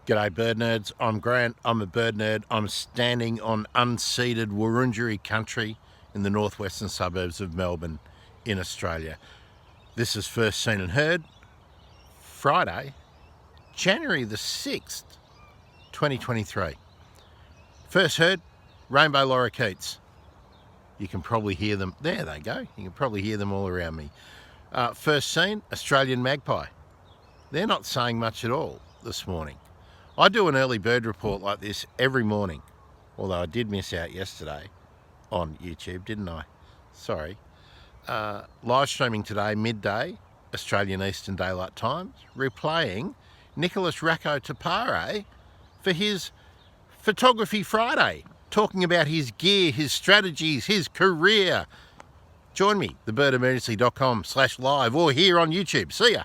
G'day bird nerds, I'm Grant, I'm a bird nerd. I'm standing on unceded Wurundjeri country in the northwestern suburbs of Melbourne in Australia. This is First Seen and Heard, Friday, January the 6th, 2023. First heard, rainbow lorikeets. You can probably hear them, there they go, you can probably hear them all around me. First seen, Australian magpie. They're not saying much at all this morning. I do an early bird report like this every morning, although I did miss out yesterday on YouTube, didn't I? Sorry. Live streaming today, midday, Australian Eastern Daylight Times, replaying Nicholas Racco Tapare for his Photography Friday, talking about his gear, his strategies, his career. Join me, thebirdemergency.com/live or here on YouTube. See ya.